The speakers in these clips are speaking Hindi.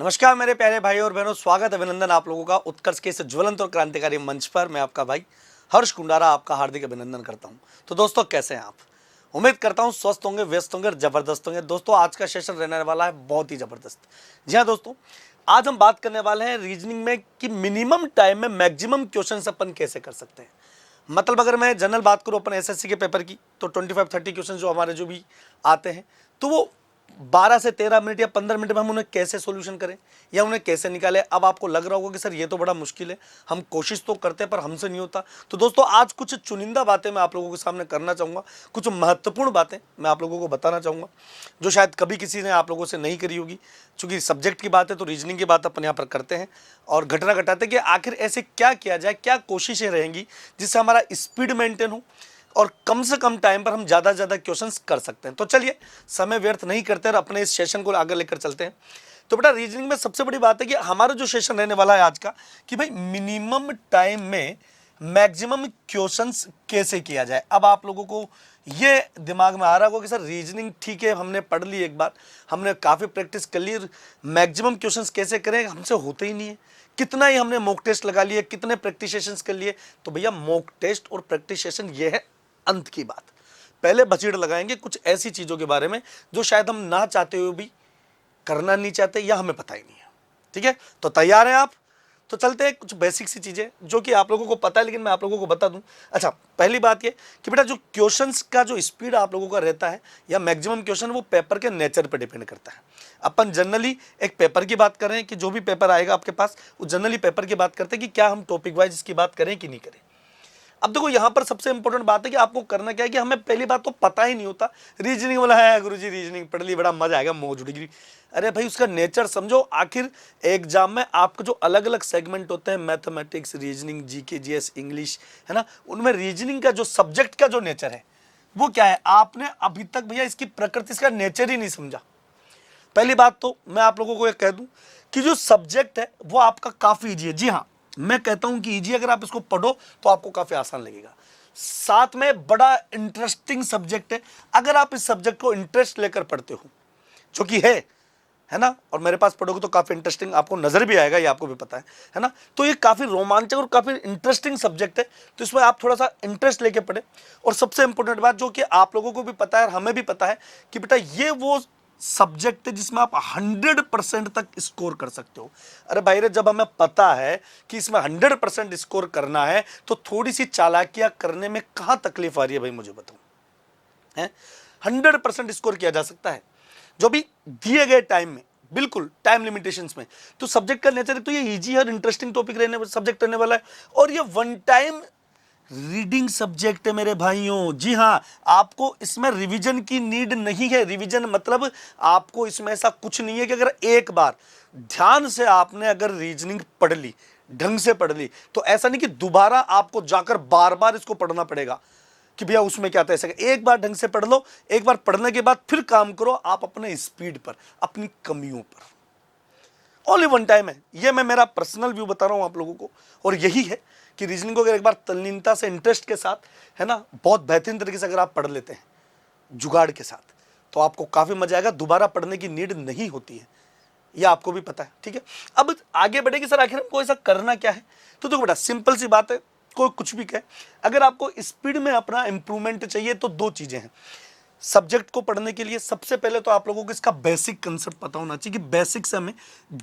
नमस्कार मेरे प्यारे भाई और बहनों, स्वागत अभिनंदन आप लोगों का उत्कर्ष के इस ज्वलंत और क्रांतिकारी मंच पर। मैं आपका भाई हर्ष कुंडारा आपका हार्दिक अभिनंदन करता हूं। तो दोस्तों, कैसे हैं आप? उम्मीद करता हूं स्वस्थ होंगे, व्यस्त होंगे और जबरदस्त होंगे। दोस्तों, आज का सेशन रहने वाला है बहुत ही जबरदस्त। जी हाँ दोस्तों, आज हम बात करने वाले हैं रीजनिंग में कि मिनिमम टाइम में मैक्सिमम क्वेश्चन अपन कैसे कर सकते हैं। मतलब अगर मैं जनरल बात करूं अपन एसएससी के पेपर की, तो 25-30 क्वेश्चन जो हमारे जो भी आते हैं, तो वो 12 से 13 मिनट या 15 मिनट में हम उन्हें कैसे सॉल्यूशन करें या उन्हें कैसे निकालें। अब आपको लग रहा होगा कि सर ये तो बड़ा मुश्किल है, हम कोशिश तो करते हैं पर हमसे नहीं होता। तो दोस्तों, आज कुछ चुनिंदा बातें मैं आप लोगों के सामने करना चाहूँगा, कुछ महत्वपूर्ण बातें मैं आप लोगों को बताना चाहूँगा जो शायद कभी किसी ने आप लोगों से नहीं करी होगी। चूँकि सब्जेक्ट की बात है तो रीजनिंग की बात अपन यहाँ पर करते हैं और घटना घटाते हैं कि आखिर ऐसे क्या किया जाए, क्या कोशिशें रहेंगी जिससे हमारा स्पीड मेंटेन हो और कम से कम टाइम पर हम ज़्यादा से ज़्यादा क्वेश्चंस कर सकते हैं। तो चलिए समय व्यर्थ नहीं करते और अपने इस सेशन को आगे लेकर चलते हैं। तो बेटा, रीजनिंग में सबसे बड़ी बात है कि हमारा जो सेशन रहने वाला है आज का, कि भाई मिनिमम टाइम में मैक्सिमम क्वेश्चंस कैसे किया जाए। अब आप लोगों को ये दिमाग में आ रहा होगा कि सर रीजनिंग ठीक है, हमने पढ़ ली, एक बार हमने काफ़ी प्रैक्टिस कर ली, मैक्सिमम क्वेश्चंस कैसे करें, हमसे होते ही नहीं है। कितना ही हमने मॉक टेस्ट लगा लिए, कितने प्रैक्टिस सेशंस कर लिए। तो भैया, मॉक टेस्ट और प्रैक्टिस सेशन ये है अंत की बात। पहले बचीड़ लगाएंगे कुछ ऐसी चीजों के बारे में जो शायद हम ना चाहते हुए भी करना नहीं चाहते या हमें पता ही नहीं है। ठीक है, तो तैयार हैं आप? तो चलते हैं कुछ बेसिक सी चीजें जो कि आप लोगों को पता है लेकिन मैं आप लोगों को बता दूं। अच्छा, पहली बात ये कि बेटा, जो क्वेश्चंस का जो स्पीड आप लोगों का रहता है या मैक्सिमम क्वेश्चन, वो पेपर के नेचर पर डिपेंड करता है। अपन जनरली एक पेपर की बात कर रहे हैं कि जो भी पेपर आएगा आपके पास, वो जनरली पेपर की बात करते हैं कि क्या हम टॉपिक वाइज इसकी बात करें कि नहीं करें। अब देखो, यहां पर सबसे इंपॉर्टेंट बात है कि आपको करना क्या है कि हमें पहली बात तो पता ही नहीं होता। रीजनिंग वाला है, गुरुजी रीजनिंग पढ़ ली, बड़ा मजा आएगा, मौज उड़ेगी। अरे भाई, उसका नेचर समझो। आखिर एग्जाम में आपके जो अलग अलग सेगमेंट होते हैं, mathematics, reasoning, GK, GS, English, है ना, उनमें रीजनिंग का जो सब्जेक्ट का जो नेचर है वो क्या है, आपने अभी तक भैया इसकी प्रकृति, इसका नेचर ही नहीं समझा। पहली बात तो मैं आप लोगों को एक कह दूं कि जो सब्जेक्ट है वो आपका काफी ईजी है। जी हाँ, मैं कहता हूं कि ईजी, अगर आप इसको पढ़ो तो आपको काफी आसान लगेगा। साथ में बड़ा इंटरेस्टिंग सब्जेक्ट है। अगर आप इस सब्जेक्ट को इंटरेस्ट लेकर पढ़ते हो, जो कि है ना, और मेरे पास पढ़ोगे तो काफी इंटरेस्टिंग आपको नजर भी आएगा, ये आपको भी पता है ना। तो ये काफी रोमांचक और काफी इंटरेस्टिंग सब्जेक्ट है, तो इसमें आप थोड़ा सा इंटरेस्ट लेके पढ़े। और सबसे इंपॉर्टेंट बात जो कि आप लोगों को भी पता है और हमें भी पता है कि बेटा, ये वो सब्जेक्ट है जिसमें आप 100% तक स्कोर कर सकते हो। अरे भाई रे, जब हमें पता है कि इसमें 100% स्कोर करना है तो थोड़ी सी चालाकियां करने में कहां तकलीफ आ रही है भाई, मुझे बताओ। 100% स्कोर किया जा सकता है जो भी दिए गए टाइम में, बिल्कुल टाइम लिमिटेशंस में। तो सब्जेक्ट का नेचर है, तो ये इजी और इंटरेस्टिंग टॉपिक रहने सब्जेक्ट रहने वाला है और ये वन टाइम रीडिंग सब्जेक्ट है मेरे भाइयों। जी हाँ, आपको इसमें रिवीजन की नीड नहीं है। रिवीजन मतलब आपको इसमें ऐसा कुछ नहीं है कि अगर एक बार ध्यान से आपने अगर रीजनिंग पढ़ ली, ढंग से पढ़ ली, तो ऐसा नहीं कि दोबारा आपको जाकर बार बार इसको पढ़ना पड़ेगा कि भैया उसमें क्या था ऐसा। एक बार ढंग से पढ़ लो, एक बार पढ़ने के बाद फिर काम करो आप अपने स्पीड पर, अपनी कमियों पर। ओनली वन टाइम है। ये मैं मेरा पर्सनल व्यू बता रहा हूं आप लोगों को, और यही है कि रीजनिंग को अगर एक बार तल्लीनता से, इंटरेस्ट के साथ, है ना, बहुत बेहतरीन तरीके से अगर आप पढ़ लेते हैं जुगाड़ के साथ, तो आपको काफी मजा आएगा। दोबारा पढ़ने की नीड नहीं होती है, ये आपको भी पता है। ठीक है, अब आगे बढ़े कि सर आखिर हमको ऐसा करना क्या है। तो देखो बेटा, सिंपल सी बात है, कोई कुछ भी कहे, अगर आपको स्पीड में अपना इंप्रूवमेंट चाहिए तो दो चीजें हैं सब्जेक्ट को पढ़ने के लिए। सबसे पहले तो आप लोगों को इसका बेसिक कंसेप्ट पता होना चाहिए कि बेसिक से हमें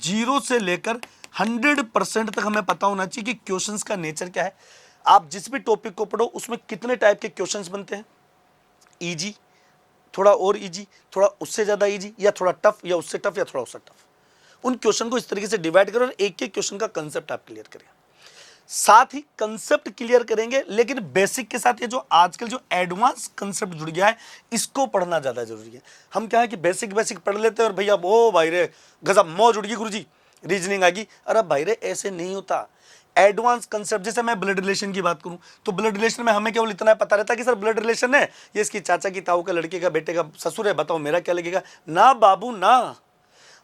0 से लेकर 100% तक हमें पता होना चाहिए कि क्वेश्चंस का नेचर क्या है। आप जिस भी टॉपिक को पढ़ो उसमें कितने टाइप के क्वेश्चंस बनते हैं, इजी, थोड़ा और इजी, थोड़ा उससे ज्यादा इजी, या थोड़ा टफ, या उससे टफ, या थोड़ा उससे टफ। उन क्वेश्चन को इस तरीके से डिवाइड करो और एक एक क्वेश्चन का कंसेप्ट आप क्लियर करें। साथ ही कंसेप्ट क्लियर करेंगे, लेकिन बेसिक के साथ ये जो आजकल जो एडवांस कंसेप्ट जुड़ गया है, इसको पढ़ना ज्यादा जरूरी है। हम क्या है कि बेसिक पढ़ लेते हैं और भैया ओ भाई रे गजब मौज उड़ गई गुरुजी, रीजनिंग आ गई। अरे भाई रे, ऐसे नहीं होता। एडवांस कंसेप्ट, जैसे मैं ब्लड रिलेशन की बात करूं तो ब्लड रिलेशन में हमें केवल इतना पता रहता है कि सर ब्लड रिलेशन है, ये इसकी चाचा की ताऊ का, लड़के का बेटे का ससुर है, बताओ मेरा क्या लगेगा। ना बाबू ना,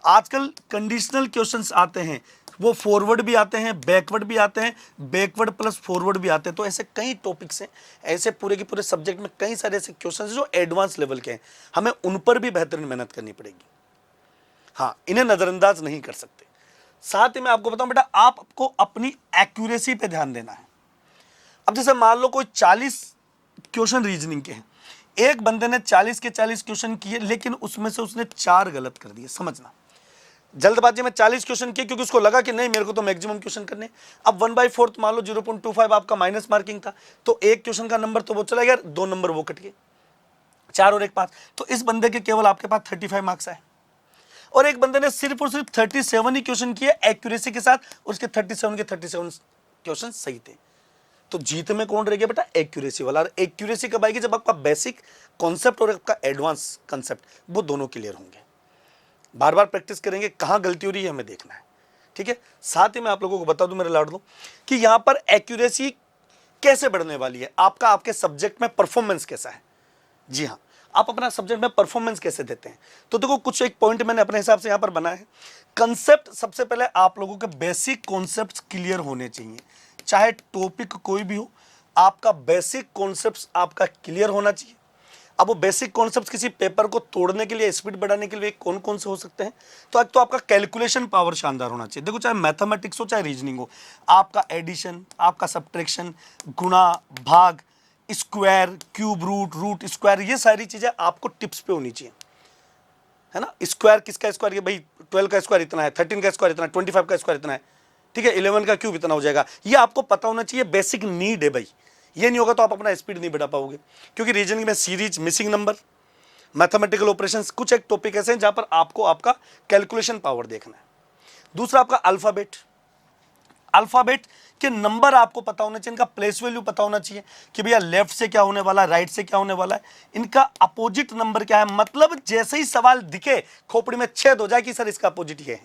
आजकल कंडीशनल क्वेश्चंस आते हैं, वो फॉरवर्ड भी आते हैं, बैकवर्ड भी आते हैं, बैकवर्ड प्लस फॉरवर्ड भी आते हैं। तो ऐसे कई टॉपिक्स हैं, ऐसे पूरे के पूरे सब्जेक्ट में कई सारे ऐसे क्वेश्चंस हैं जो एडवांस लेवल के हैं, हमें उन पर भी बेहतरीन मेहनत करनी पड़ेगी। हाँ, इन्हें नजरअंदाज नहीं कर सकते। साथ ही मैं आपको बताऊं बेटा, आपको अपनी एक्यूरेसी पे ध्यान देना है। अब जैसे मान लो कोई 40 क्वेश्चन रीजनिंग के हैं, एक बंदे ने 40 के 40 क्वेश्चन किए, लेकिन उसमें से उसने 4 गलत कर दिए। समझना, जल्दबाजी में 40 क्वेश्चन किए क्योंकि उसको लगा कि नहीं मेरे को तो मैक्सिमम क्वेश्चन करने। अब 1/4 मान लो 0.25 आपका माइनस मार्किंग था, तो एक क्वेश्चन का नंबर तो वो चला गया, 2 नंबर वो कट गए, 4 और 1 5। तो इस बंदे के केवल आपके पास 35 मार्क्स आए। और एक बंदे ने सिर्फ और सिर्फ 37 ही क्वेश्चन किए एक्यूरेसी के साथ, उसके 37 के 37 क्वेश्चन सही थे। तो जीत में कौन रह गया बेटा? एक्यूरेसी वाला। एक्यूरेसी कब आएगी? जब आपका बेसिक कॉन्सेप्ट और आपका एडवांस कॉन्सेप्ट वो दोनों क्लियर होंगे। बार बार प्रैक्टिस करेंगे, कहां गलती हो रही है हमें देखना है, ठीक है। साथ ही मैं आप लोगों को बता दूं मेरे लाडलों कि यहां पर एक्यूरेसी कैसे बढ़ने वाली है, आपका आपके सब्जेक्ट में परफॉर्मेंस कैसा है। जी हाँ, आप अपना सब्जेक्ट में परफॉर्मेंस कैसे देते हैं। तो देखो कुछ एक पॉइंट मैंने अपने हिसाब से यहां पर बनाया है। कंसेप्ट, सबसे पहले आप लोगों के बेसिक कॉन्सेप्ट क्लियर होने चाहिए, चाहे टॉपिक कोई भी हो, आपका बेसिक कॉन्सेप्ट आपका क्लियर होना चाहिए। अब वो बेसिक कॉन्सेप्ट किसी पेपर को तोड़ने के लिए, स्पीड बढ़ाने के लिए कौन कौन से हो सकते हैं? तो एक तो आपका कैलकुलेशन पावर शानदार होना चाहिए। देखो चाहे मैथमेटिक्स हो चाहे रीजनिंग हो, आपका एडिशन, आपका सब्ट्रैक्शन, गुणा, भाग, square, cube root, root square, ये सारी चीजें आपको टिप्स पे होनी चाहिए, है ना। स्क्वायर किसका स्क्वायर? ये भाई 12 का स्क्वायर इतना है, 13 का स्क्वायर इतना है, 25 का स्क्वायर इतना है, ठीक है, 11 का क्यूब इतना हो जाएगा। ये आपको पता होना चाहिए, बेसिक नीड है भाई। ये नहीं होगा तो आप अपना स्पीड नहीं बढ़ा पाओगे, क्योंकि रीजनिंग में series, missing number, mathematical operations, कुछ एक टॉपिक ऐसे हैं जहां पर आपको आपका कैलकुलेशन पावर देखना है। दूसरा आपका अल्फाबेट, अल्फाबेट के नंबर आपको पता होना चाहिए, इनका प्लेस वैल्यू पता होना चाहिए कि भैया लेफ्ट से क्या होने वाला है, राइट से क्या होने वाला है, इनका अपोजिट नंबर क्या है। मतलब जैसे ही सवाल दिखे खोपड़ी में छेद हो जाए कि सर इसका अपोजिट ये है,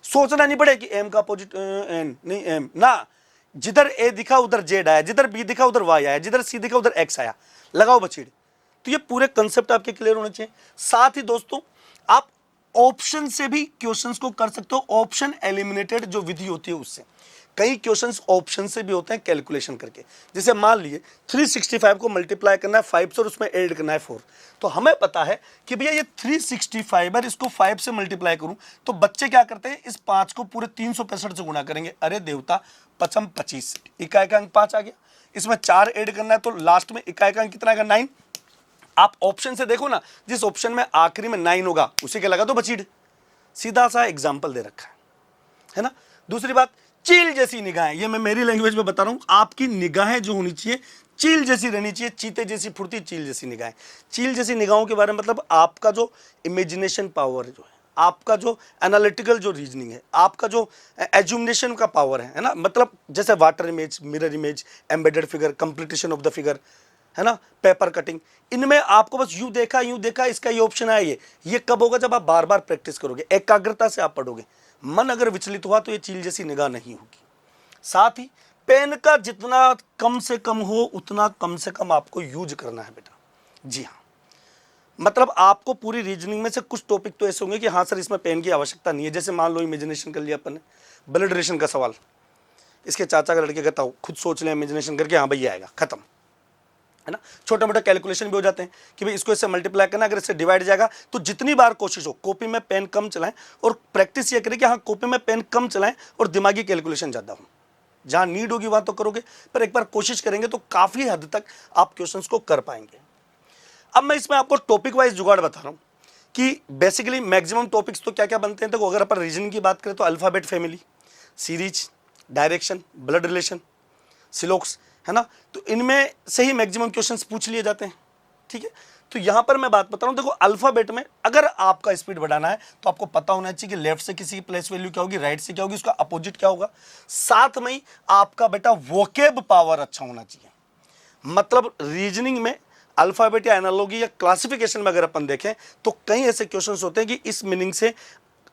सोचना नहीं पड़े कि एम का अपोजिट एन नहीं, एम ना, जिधर ए दिखा उधर जेड आया, जिधर बी दिखा उधर वाई आया, जिधर सी दिखा उधर एक्स आया, लगाओ बचीड़। तो ये पूरे कंसेप्ट आपके क्लियर होने चाहिए। साथ ही दोस्तों आप ऑप्शन से भी क्वेश्चंस को कर सकते हो, ऑप्शन एलिमिनेटेड जो विधि होती है उससे। कई क्वेश्चंस ऑप्शन से भी होते हैं कैलकुलेशन करके। जैसे मान लिए 365 को मल्टीप्लाई करना है 5 से और उसमें ऐड करना है 4, तो हमें पता है कि भैया ये 365 है, इसको 5 से मल्टीप्लाई करूं तो बच्चे क्या करते हैं, इस 5 को पूरे 365 से गुणा करेंगे। अरे देवता, 5 25, इकाई अंक 5 आ गया, इसमें 4 ऐड करना है तो लास्ट में इकाई अंक कितना आएगा? 9। आप ऑप्शन से देखो ना, जिस ऑप्शन में आखिरी में 9 होगा उसी के लगा दो बचीड़। सीधा सा एग्जाम्पल दे रखा है ना। दूसरी बात, चील जैसी निगाहें, ये मैं मेरी लैंग्वेज में बता रहा हूं, आपकी निगाहें जो होनी चाहिए चील जैसी रहनी चाहिए, चीते जैसी फुर्ती, चील जैसी निगाहें। चील जैसी निगाहों के बारे में मतलब आपका जो इमेजिनेशन पावर जो है, आपका जो एनालिटिकल जो रीजनिंग है, आपका जो एज्यूमिनेशन का पावर है ना, मतलब जैसे water image, mirror image, embedded figure, completion of the figure, है ना, पेपर कटिंग, इनमें आपको बस यूं देखा इसका ये ऑप्शन है। ये कब होगा? जब आप बार बार प्रैक्टिस करोगे, एकाग्रता से आप पढ़ोगे। मन अगर विचलित हुआ तो ये चील जैसी निगाह नहीं होगी। साथ ही पेन का जितना कम से कम हो उतना कम से कम आपको यूज करना है बेटा। जी हाँ, मतलब आपको पूरी रीजनिंग में से कुछ टॉपिक तो ऐसे होंगे कि हाँ सर इसमें पेन की आवश्यकता नहीं है। जैसे मान लो इमेजिनेशन कर लिया अपन ने, ब्लड रिलेशन का सवाल, इसके चाचा का लड़के कहता हूँ, खुद सोच ले इमेजिनेशन करके, हाँ भैया आएगा, खत्म, है ना। छोटे मोटे कैलकुलेशन भी हो जाते हैं कि भाई इसको इससे मल्टीप्लाई करना, अगर इससे डिवाइड जाएगा तो जितनी बार कोशिश हो कॉपी में पेन कम चलाएं, और प्रैक्टिस ये करें कि हाँ कॉपी में पेन कम चलाएं और दिमागी कैलकुलेशन ज़्यादा हो। जहाँ नीड होगी वहाँ तो करोगे, पर एक बार कोशिश करेंगे तो काफ़ी हद तक आप क्वेश्चंस को कर पाएंगे। अब मैं इसमें आपको टॉपिक वाइज जुगाड़ बता रहा हूँ कि बेसिकली मैक्सिमम टॉपिक्स तो क्या क्या बनते हैं। तो अगर अपन रीजनिंग की बात करें तो alphabet family, series, direction, blood relation, सिलोक्स, है ना, तो इनमें से ही मैक्सिमम क्वेश्चंस पूछ लिए जाते हैं, ठीक है। तो यहां पर मैं बात बता रहा हूं, देखो अल्फाबेट में अगर आपका स्पीड बढ़ाना है तो आपको पता होना चाहिए कि लेफ्ट से किसी की प्लेस वैल्यू क्या होगी, राइट से क्या होगी, उसका अपोजिट क्या होगा। साथ में ही आपका बेटा वोकेब पावर अच्छा होना चाहिए। मतलब रीजनिंग में अल्फाबेट या एनालॉजी या क्लासिफिकेशन में अगर अपन देखें तो कई ऐसे क्वेश्चंस होते हैं कि इस मीनिंग से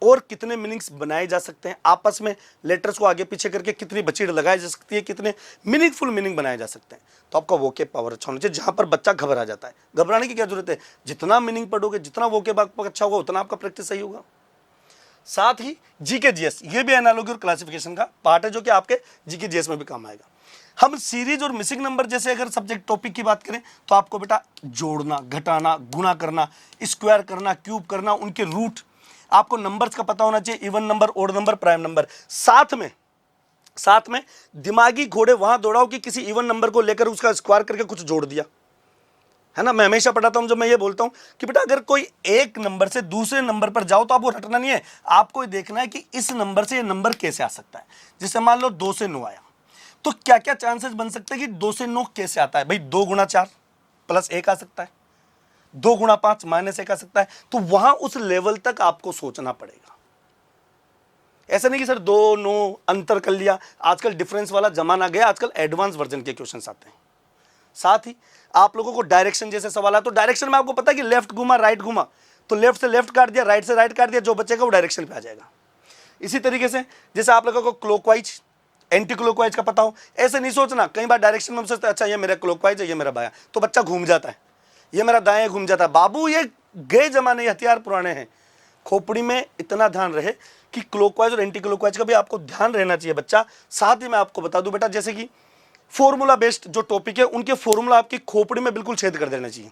और कितने मीनिंग्स बनाए जा सकते हैं, आपस में लेटर्स को आगे पीछे करके कितनी बचीड़ लगाई जा सकती है, कितने मीनिंगफुल मीनिंग बनाए जा सकते हैं। तो आपका वोकेब पावर अच्छा होना चाहिए। जहां पर बच्चा घबरा जाता है, घबराने की क्या जरूरत है, जितना मीनिंग पढ़ोगे, जितना वोकेब आपका अच्छा होगा, उतना आपका प्रैक्टिस सही होगा। साथ ही जीके जीएस, ये भी एनालॉजी और क्लासिफिकेशन का पार्ट है जो कि आपके जीके जीएस में भी काम आएगा। हम सीरीज और मिसिंग नंबर जैसे अगर सब्जेक्ट टॉपिक की बात करें तो आपको बेटा जोड़ना, घटाना, गुणा करना, स्क्वायर करना, क्यूब करना, उनके रूट, आपको नंबर्स का पता होना चाहिए, even number, odd number, prime number. साथ में दिमागी घोड़े वहां दौड़ाओ कि किसी इवन नंबर को लेकर उसका स्क्वायर करके कुछ जोड़ दिया, है ना। मैं हमेशा पढ़ाता हूं, जब मैं ये बोलता हूं कि बेटा अगर कोई एक नंबर से दूसरे नंबर पर जाओ तो आपको रटना नहीं है, आपको ये देखना है कि इस नंबर से ये नंबर कैसे आ सकता है। जैसे मान लो 2 से 9 आया, तो क्या क्या चांसेस बन सकते हैं कि 2 से 9 कैसे आता है। भाई 2 गुणा 4 प्लस 1 आ सकता है, 2 गुणा 5 माइनस 1 आ सकता है। तो वहां उस लेवल तक आपको सोचना पड़ेगा। ऐसा नहीं कि सर 2 9 अंतर कर लिया। आजकल डिफरेंस वाला जमाना गया, आजकल एडवांस वर्जन के क्वेश्चंस आते हैं। साथ ही आप लोगों को डायरेक्शन जैसे सवाल है, तो डायरेक्शन में आपको पता है कि लेफ्ट घुमा राइट घुमा, तो लेफ्ट से लेफ्ट काट दिया, राइट से राइट काट दिया, जो बचेगा वो डायरेक्शन पे आ जाएगा। इसी तरीके से जैसे आप लोगों को क्लॉकवाइज एंटी क्लॉकवाइज का पता हो, ऐसे नहीं सोचना। कई बार डायरेक्शन में हम सोचते हैं अच्छा ये मेरा क्लॉकवाइज है, ये मेरा बायां, तो बच्चा घूम जाता है, ये मेरा दाएं घूम जाता है। बाबू ये गए जमाने, ये हथियार पुराने हैं। खोपड़ी में इतना ध्यान रहे कि क्लॉकवाइज और एंटी क्लॉकवाइज का भी आपको ध्यान रहना चाहिए बच्चा। साथ ही मैं आपको बता दूं बेटा, जैसे कि फॉर्मूला बेस्ड जो टॉपिक है, उनके फॉर्मूला आपकी खोपड़ी में बिल्कुल छेद कर देना चाहिए।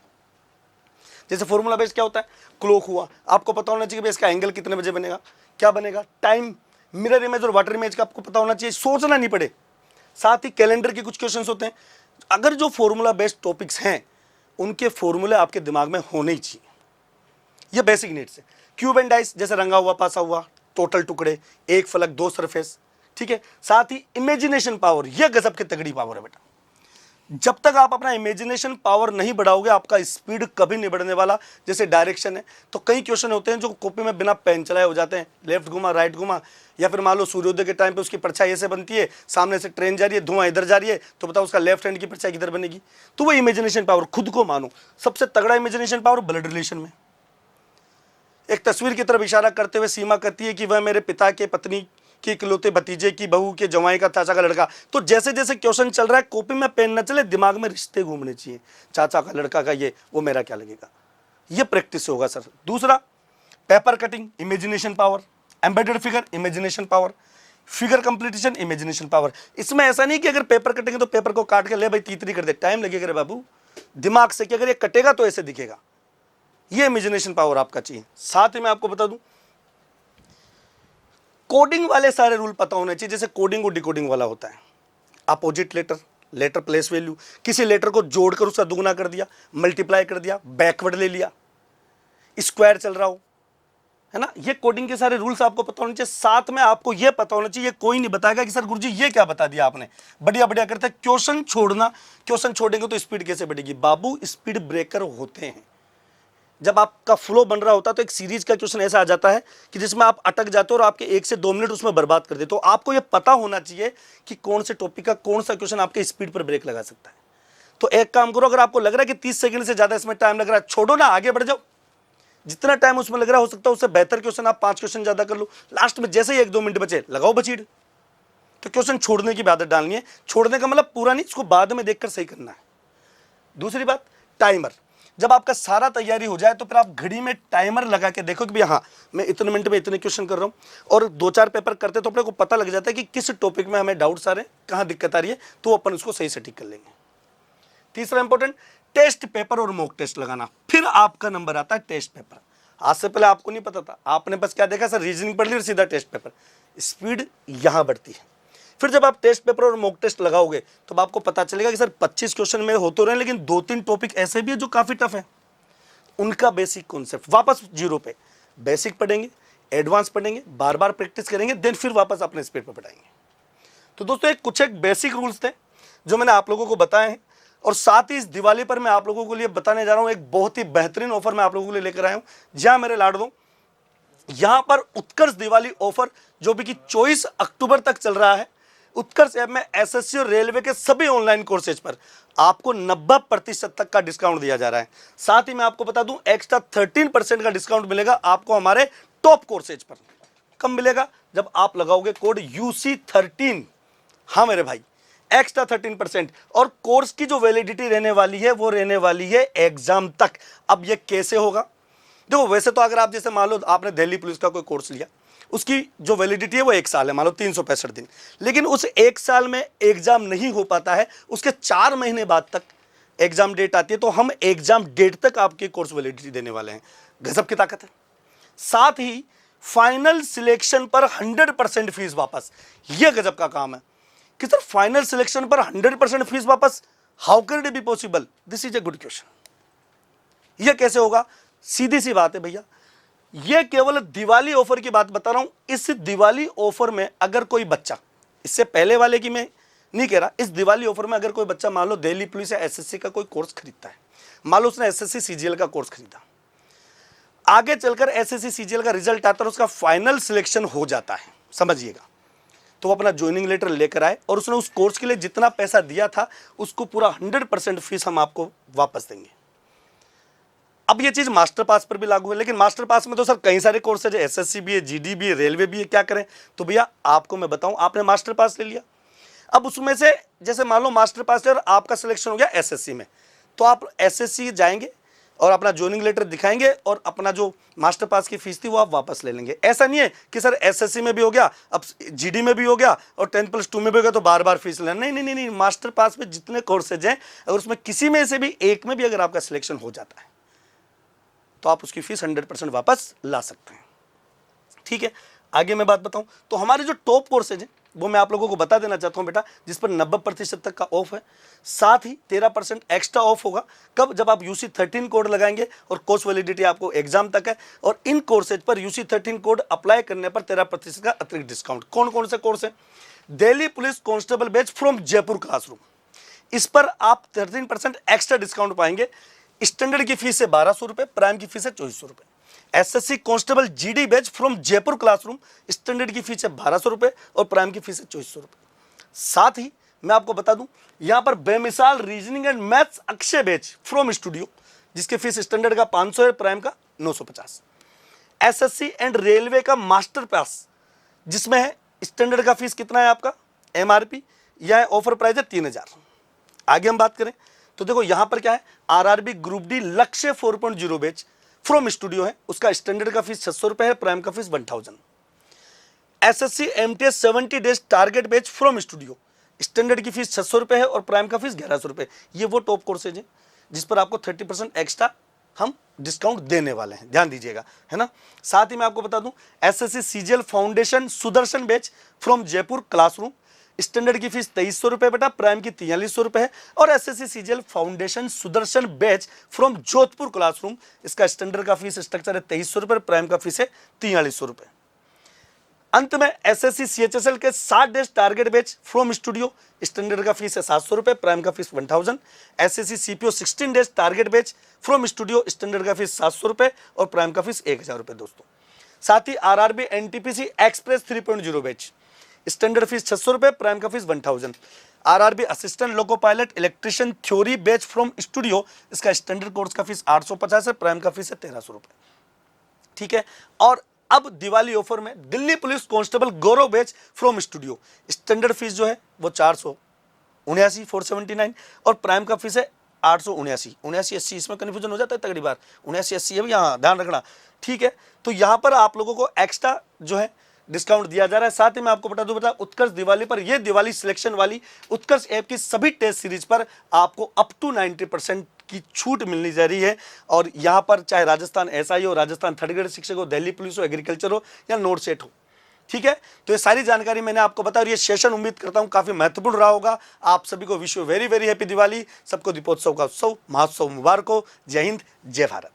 जैसे फॉर्मूला बेस्ड क्या होता है, क्लॉक हुआ, आपको पता होना चाहिए कि इसका एंगल कितने बजे बनेगा, क्या बनेगा, टाइम, मिरर इमेज और वाटर इमेज का आपको पता होना चाहिए, सोचना नहीं पड़े। साथ ही कैलेंडर के कुछ क्वेश्चंस होते हैं। अगर जो फॉर्मूला बेस्ड टॉपिक्स हैं, उनके फॉर्मूले आपके दिमाग में होने ही चाहिए। ये बेसिक नीड्स है। क्यूब एंड डाइस, जैसे रंगा हुआ पासा हुआ, टोटल टुकड़े, एक फलक 2 सरफेस, ठीक है। साथ ही इमेजिनेशन पावर, यह गजब की तगड़ी पावर है बेटा। जब तक आप अपना इमेजिनेशन पावर नहीं बढ़ाओगे, आपका स्पीड कभी नहीं बढ़ने वाला। जैसे डायरेक्शन है, तो कई क्वेश्चन होते हैं जो कॉपी में बिना पेन चलाए हो जाते हैं, लेफ्ट घुमा राइट घुमा, या फिर मान लो सूर्योदय के टाइम पे उसकी परछाई ऐसे बनती है, सामने से ट्रेन जा रही है, धुआं इधर जा रही है, तो बताओ उसका लेफ्ट हैंड की परछाई किधर बनेगी। तो वो इमेजिनेशन पावर, खुद को मानो। सबसे तगड़ा इमेजिनेशन पावर ब्लड रिलेशन में। एक तस्वीर की तरफ इशारा करते हुए सीमा कहती है कि वह मेरे पिता के पत्नी की इकलौते भतीजे की बहू के जवाई का चाचा का लड़का। तो जैसे जैसे क्वेश्चन चल रहा है, कॉपी में पेन न चले, दिमाग में रिश्ते घूमने चाहिए। चाचा का लड़का का ये, वो मेरा क्या लगेगा, ये प्रैक्टिस होगा सर। दूसरा, paper cutting, imagination power. Embedded figure, imagination power. Figure completion, imagination power. इसमें ऐसा नहीं कि अगर पेपर कटेंगे तो पेपर को काट के ले भाई तीतरी कर दे, टाइम लगेगा रे बाबू। दिमाग से कि अगर ये कटेगा तो ऐसे दिखेगा, ये इमेजिनेशन पावर आपका चाहिए। साथ ही मैं आपको बता दूं, कोडिंग वाले सारे रूल पता होने चाहिए। जैसे कोडिंग और डिकोडिंग वाला होता है, opposite letter, letter place value, किसी लेटर को जोड़कर उसका दुगुना कर दिया, मल्टीप्लाई कर दिया, बैकवर्ड ले लिया, स्क्वायर चल रहा हो, है ना। ये कोडिंग के सारे रूल्स आपको पता होने चाहिए। साथ में आपको ये पता होना चाहिए, कोई नहीं बताएगा कि सर गुरुजी ये क्या बता दिया आपने, बढ़िया बढ़िया करते। क्वेश्चन छोड़ना, क्वेश्चन छोड़ेंगे तो स्पीड कैसे बढ़ेगी बाबू। स्पीड ब्रेकर होते हैं। जब आपका फ्लो बन रहा होता है तो एक सीरीज का क्वेश्चन ऐसा आ जाता है कि जिसमें आप अटक जाते हो और आपके 1 से 2 मिनट उसमें बर्बाद कर देते हो। तो आपको यह पता होना चाहिए कि कौन से टॉपिक का कौन सा क्वेश्चन आपके स्पीड पर ब्रेक लगा सकता है। तो एक काम करो, अगर आपको लग रहा है कि 30 सेकंड से ज्यादा इसमें टाइम लग रहा है, छोड़ो ना, आगे बढ़ जाओ। जितना टाइम उसमें लग रहा हो सकता है उससे बेहतर क्वेश्चन आप 5 क्वेश्चन ज्यादा कर लो। लास्ट में जैसे ही 1-2 मिनट बचे, लगाओ बचीड़। तो क्वेश्चन छोड़ने की आदत डालनी है। छोड़ने का मतलब पूरा नहीं, इसको बाद में देखकर सही करना है। दूसरी बात, टाइमर। जब आपका सारा तैयारी हो जाए तो फिर आप घड़ी में टाइमर लगा के देखो कि भाई हाँ, मैं इतने मिनट में इतने क्वेश्चन कर रहा हूँ। और 2-4 पेपर करते तो अपने को पता लग जाता है कि किस टॉपिक में हमें डाउट्स आ रहे हैं, कहाँ दिक्कत आ रही है, तो अपन उसको सही से ठीक कर लेंगे। तीसरा इंपॉर्टेंट, टेस्ट पेपर और मॉक टेस्ट लगाना। फिर आपका नंबर आता है टेस्ट पेपर। आज से पहले आपको नहीं पता था, आपने बस क्या देखा, सर रीजनिंग पढ़ ली और सीधा टेस्ट पेपर। स्पीड यहां बढ़ती है। फिर जब आप टेस्ट पेपर और मॉक टेस्ट लगाओगे तो आपको पता चलेगा कि सर 25 क्वेश्चन में हो तो रहे, लेकिन 2-3 टॉपिक ऐसे भी है जो काफी टफ है। उनका बेसिक कॉन्सेप्ट वापस जीरो पे, बेसिक पढ़ेंगे, एडवांस पढ़ेंगे, बार बार प्रैक्टिस करेंगे, देन फिर वापस अपने स्पीड पर पढ़ाएंगे। तो दोस्तों एक बेसिक रूल्स थे जो मैंने आप लोगों को बताए हैं। और साथ ही इस दिवाली पर मैं आप लोगों के लिए बताने जा रहा हूं एक बहुत ही बेहतरीन ऑफर मैं आप लोगों के लिए लेकर आया हूं। जहां मेरे लाडलों, यहां पर उत्कर्ष दिवाली ऑफर जो भी कि 24 अक्टूबर तक चल रहा है। उत्कर्ष ऐप में एसएससी और रेलवे के सभी ऑनलाइन कोर्सेज पर आपको 90% तक का डिस्काउंट दिया जा रहा है। साथ ही मैं आपको बता दूं, एक्स्ट्रा 13% का डिस्काउंट मिलेगा आपको हमारे टॉप कोर्सेज पर। कब मिलेगा? जब आप लगाओगे कोड UC13। हाँ मेरे भाई, एक्स्ट्रा 13%। और कोर्स की जो वैलिडिटी रहने वाली है वो रहने वाली है एग्जाम तक। अब ये कैसे होगा? देखो, वैसे तो अगर आप जैसे मान लो आपने दिल्ली पुलिस का कोई कोर्स लिया, उसकी जो वैलिडिटी है वो 1 साल है, मान लो 365 दिन। लेकिन उस 1 साल में एग्जाम नहीं हो पाता है, उसके 4 महीने बाद तक एग्जाम डेट आती है। तो हम एग्जाम डेट तक आपकी कोर्स वैलिडिटी देने वाले हैं। गजब की ताकत है। साथ ही फाइनल सिलेक्शन पर 100% फीस वापस। यह गजब का काम है कि सर फाइनल सिलेक्शन पर 100% फीस वापस, how can it be possible? This is a good question. यह कैसे होगा? सीधी सी बात है भैया, यह केवल दिवाली ऑफर की बात बता रहा हूं। इस दिवाली ऑफर में अगर कोई बच्चा, इससे पहले वाले की मैं नहीं कह रहा, इस दिवाली ऑफर में अगर कोई बच्चा मान लो दिल्ली पुलिस या एसएससी का कोई कोर्स खरीदता है, मान लो उसने एसएससी सीजीएल का कोर्स खरीदा, आगे चलकर एसएससी सीजीएल का रिजल्ट आता है, उसका फाइनल सिलेक्शन हो जाता है, समझिएगा, तो वो अपना ज्वाइनिंग लेटर लेकर आए और उसने उस कोर्स के लिए जितना पैसा दिया था उसको पूरा 100% फीस हम आपको वापस देंगे। अब ये चीज मास्टर पास पर भी लागू है, लेकिन मास्टर पास में तो सर कई सारे कोर्स है, जो एसएससी भी है, जीडी भी है, रेलवे भी है, क्या करें? तो भैया आपको मैं बताऊं, आपने मास्टर पास ले लिया, अब उसमें से जैसे मान लो मास्टर पास और आपका सिलेक्शन हो गया एसएससी में, तो आप एसएससी जाएंगे और अपना ज्वाइनिंग लेटर दिखाएंगे और अपना जो मास्टर पास की फीस थी वो आप वापस ले लेंगे। ऐसा नहीं है कि सर एसएससी में भी हो गया, अब जीडी में भी हो गया और 10+2 में भी हो गया तो बार बार फीस लेना, नहीं नहीं नहीं नहीं। मास्टर पास में जितने कोर्सेज हैं, अगर उसमें किसी में से भी एक में भी अगर आपका सिलेक्शन हो जाता है तो आप उसकी फीस 100% वापस ला सकते हैं। ठीक है, आगे मैं बात बताऊं तो हमारे जो टॉप कोर्सेज हैं वो मैं आप लोगों को बता देना चाहता हूं बेटा, जिस पर 90% तक का ऑफ है, साथ ही 13% एक्स्ट्रा ऑफ होगा। कब? जब आप UC 13 कोड लगाएंगे और कोर्स वैलिडिटी आपको एग्जाम तक है, और इन कोर्सेज पर UC 13 कोड अप्लाई करने पर 13% का अतिरिक्त डिस्काउंट। कौन कौन से कोर्स है? Delhi police constable batch from Jaipur classroom, इस पर आप 13% एक्स्ट्रा डिस्काउंट पाएंगे। स्टैंडर्ड की फीस है 1200 रुपए, प्राइम की फीस है 2400 रुपए। SSC constable GD batch from Jaipur classroom, standard की फीस है 1200 रुपए और प्राइम की फीस है 2400 रुपए। साथ ही मैं आपको बता दूं, यहां पर बेमिसाल reasoning and maths Akshay batch from studio, जिसके फीस स्टैंडर्ड का 500 है, प्राइम का 950। एसएससी एंड रेलवे का मास्टर पास, जिसमें है स्टैंडर्ड का फीस कितना है आपका, एमआरपी, यह ऑफर प्राइस है 3000। आगे हम बात करें तो देखो यहां पर क्या है, आरआरबी ग्रुप डी लक्ष्य 4.0 बैच फ्रॉम स्टूडियो है, उसका स्टैंडर्ड का फीस 600 रुपए है, प्राइम का fees 1000। SSC MTS 70 days target batch from studio, standard की फीस 600 रुपए है और प्राइम का फीस 1100 रुपए। ये वो टॉप कोर्सेज हैं जिस पर आपको 30% एक्स्ट्रा हम डिस्काउंट देने वाले हैं, ध्यान दीजिएगा, है ना। साथ ही मैं आपको बता दूं, SSC CGL foundation Sudarshan batch from Jaipur classroom, standard की फीस 2300 रुपए बेटा, प्राइम की 4300 रुपए है। और SSC CGL foundation Sudarshan batch from Jodhpur classroom, इसका स्टैंडर्ड का फीस स्ट्रक्चर है 2300 रुपए, प्राइम का फीस है 4300 रुपए। अंत में एसएससी सीएचएसएल के 60 days target batch from studio, standard का फीस है 700 रुपए, प्राइम का fees 1000। SSC CPO 16 days target batch from studio, standard का फीस 700 रुपए और प्राइम का फीस 1000 रुपए दोस्तों। साथ ही RRB NTPC express 3.0 batch, standard fees 600 रुपए, प्राइम का fees 1000। RRB assistant loco pilot electrician theory batch from studio, इसका स्टैंडर्ड कोर्स का फीस 850 है, प्राइम का फीस है 1300 रुपए। ठीक है, और अब दिवाली ऑफर में Delhi police constable Gaurav batch from studio, standard fees जो है वो 479 और प्राइम का फीस है 879। 79-80 इसमें कन्फ्यूजन हो जाता है तगड़ी बार, 79-80 है भी, यहाँ ध्यान रखना। ठीक है, तो यहाँ पर आप लोगों को एक्स्ट्रा जो है डिस्काउंट दिया जा रहा है। साथ ही मैं आपको बता दूं बेटा, उत्कर्ष दिवाली पर, ये दिवाली सिलेक्शन वाली उत्कर्ष ऐप की सभी टेस्ट सीरीज पर आपको अप टू 90% की छूट मिलनी जा रही है। और यहाँ पर चाहे राजस्थान एसआई हो, राजस्थान थर्ड ग्रेड शिक्षक हो, दिल्ली पुलिस हो, एग्रीकल्चर हो या नोट सेट हो। ठीक है, तो ये सारी जानकारी मैंने आपको बताया और ये सेशन उम्मीद करता हूँ काफी महत्वपूर्ण रहा होगा। आप सभी को wish you very very happy Diwali, सबको दीपोत्सव का उत्सव महोत्सव मुबारक हो। जय हिंद, जय भारत।